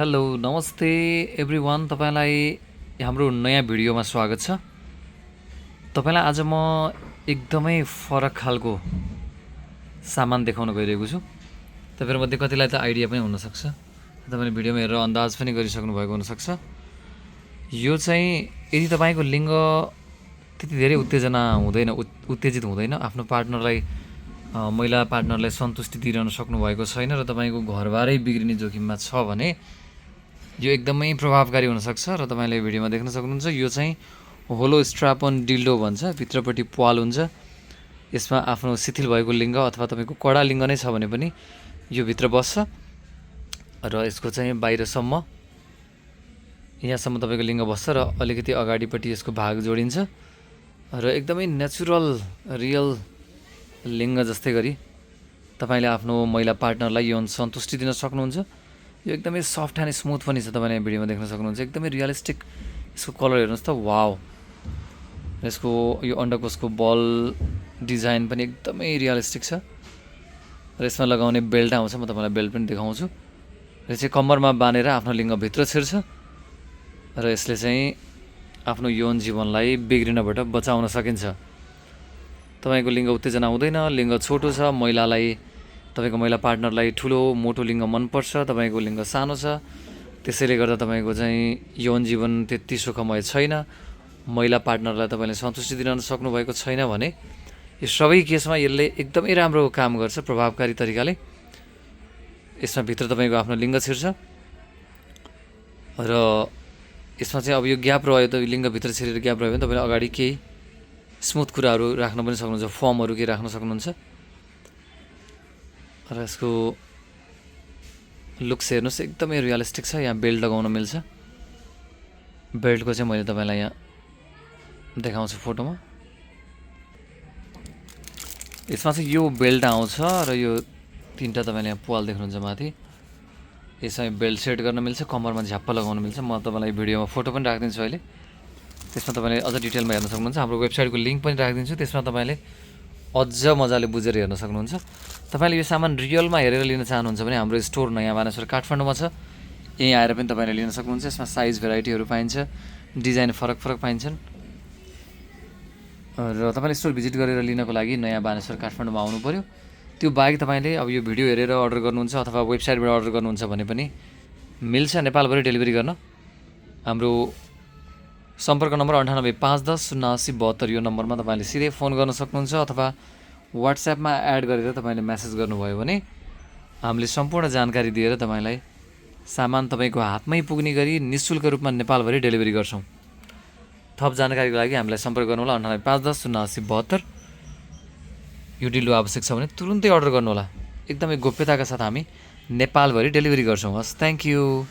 Hello नमस्ते everyone, तपाईँलाई हाम्रो नयाँ भिडियोमा स्वागत छ। तपाईँलाई आज म एकदमै फरक खालको सामान देखाउन गइरहेको छु। तपाईँहरूमध्ये कतिलाई त आइडिया पनि हुनसक्छ, तपाईँले भिडियोमा हेरेर अन्दाज पनि गरिसक्नु भएको हुनसक्छ। यो चाहिँ यदि तपाईँको लिङ्ग त्यति धेरै उत्तेजित हुँदैन, आफ्नो पार्टनरलाई महिला पार्टनरलाई सन्तुष्टि दिइरहन सक्नुभएको छैन र तपाईँको घरबारै बिग्रिने जोखिममा छ भने यो एकदमै प्रभावकारी हुनसक्छ र तपाईँले भिडियोमा देख्न सक्नुहुन्छ। यो चाहिँ होलो स्ट्रापन डिल्डो भन्छ। भित्रपट्टि पाल हुन्छ। यसमा आफ्नो शिथिल भएको लिङ्ग अथवा तपाईँको कडा लिङ्ग नै छ भने पनि यो भित्र बस्छ र यसको चाहिँ बाहिरसम्म यहाँसम्म तपाईँको लिङ्ग बस्छ र अलिकति अगाडिपट्टि यसको भाग जोडिन्छ र एकदमै नेचुरल रियल लिङ्ग जस्तै गरी तपाईँले आफ्नो महिला पार्टनरलाई यौन सन्तुष्टि दिन सक्नुहुन्छ। यो एकदमै सफ्ट एन्ड स्मुथ पनि छ। तपाईँले भिडियोमा देख्न सक्नुहुन्छ। एकदमै रियलिस्टिक यसको कलर हेर्नुहोस् त, वाउ। यसको यो अन्डकोशको बल डिजाइन पनि एकदमै रियलिस्टिक छ र यसमा लगाउने बेल्ट आउँछ। म तपाईँलाई बेल्ट पनि देखाउँछु। यो चाहिँ कम्मरमा बाँधेर आफ्नो लिङ्गभित्र छिर्छ र यसले चाहिँ आफ्नो यौन जीवनलाई बिग्रिनबाट बचाउन सकिन्छ। तपाईँको लिङ्ग उत्तेजना हुँदैन, लिङ्ग छोटो छ, तपाईँको महिला पार्टनरलाई ठुलो मोटो लिङ्ग मनपर्छ, तपाईँको लिङ्ग सानो छ, त्यसैले गर्दा तपाईँको चाहिँ यौन जीवन त्यति सुखमय छैन, महिला पार्टनरलाई तपाईँले सन्तुष्टि दिन सक्नुभएको छैन भने यो सबै केसमा यसले एकदमै राम्रो काम गर्छ प्रभावकारी तरिकाले। यसमा भित्र तपाईँको आफ्नो लिङ्ग छिर्छ र यसमा चाहिँ अब यो ग्याप रह्यो त लिङ्गभित्र छिरेर ग्याप रह्यो भने तपाईँले अगाडि केही स्मुथ कुराहरू राख्न पनि सक्नुहुन्छ, फर्महरू केही राख्न सक्नुहुन्छ र यसको लुक्स हेर्नुहोस् एकदमै रियलिस्टिक छ। यहाँ बेल्ट लगाउन मिल्छ। बेल्टको चाहिँ मैले तपाईँलाई यहाँ देखाउँछु फोटोमा। यसमा चाहिँ यो बेल्ट आउँछ र यो तिनवटा तपाईँले यहाँ पाल देख्नुहुन्छ माथि। यसमा बेल्ट सेट गर्न मिल्छ, कम्मरमा झ्याप्प लगाउन मिल्छ। म तपाईँलाई भिडियोमा फोटो पनि राखिदिन्छु अहिले। त्यसमा तपाईँले अझ डिटेलमा हेर्न सक्नुहुन्छ। हाम्रो वेबसाइटको लिङ्क पनि राखिदिन्छु। त्यसमा तपाईँले अझ मजाले बुझेर हेर्न सक्नुहुन्छ। तपाईँले यो सामान रियलमा हेरेर लिन चाहनुहुन्छ भने हाम्रो स्टोर नयाँ बानेश्वर काठमाडौँमा छ। यहीँ आएर पनि तपाईँले लिन सक्नुहुन्छ। यसमा साइज भेराइटीहरू पाइन्छ, डिजाइन फरक फरक पाइन्छन् र तपाईँले स्टोर भिजिट गरेर लिनको लागि नयाँ बानेश्वर काठमाडौँमा आउनु पऱ्यो। त्यो बाहेक तपाईँले अब यो भिडियो हेरेर अर्डर गर्नुहुन्छ अथवा वेबसाइटबाट अर्डर गर्नुहुन्छ भने पनि मिल्छ नेपालभरि डेलिभरी गर्न। हाम्रो सम्पर्क नम्बर 9851108072 यो नम्बरमा तपाईँले सिधै फोन गर्न सक्नुहुन्छ अथवा वाट्सएपमा एड गरेर तपाईँले मेसेज गर्नुभयो भने हामीले सम्पूर्ण जानकारी दिएर तपाईँलाई सामान तपाईँको हातमै पुग्ने गरी निःशुल्क रूपमा नेपालभरि डेलिभरी गर्छौँ। थप जानकारीको लागि हामीलाई सम्पर्क गर्नुहोला 9851108072। यो डिल्डो आवश्यक छ भने तुरुन्तै अर्डर गर्नुहोला। एकदमै गोप्यताका साथ हामी नेपालभरि डेलिभरी गर्छौँ। हस्, थ्याङ्क यू।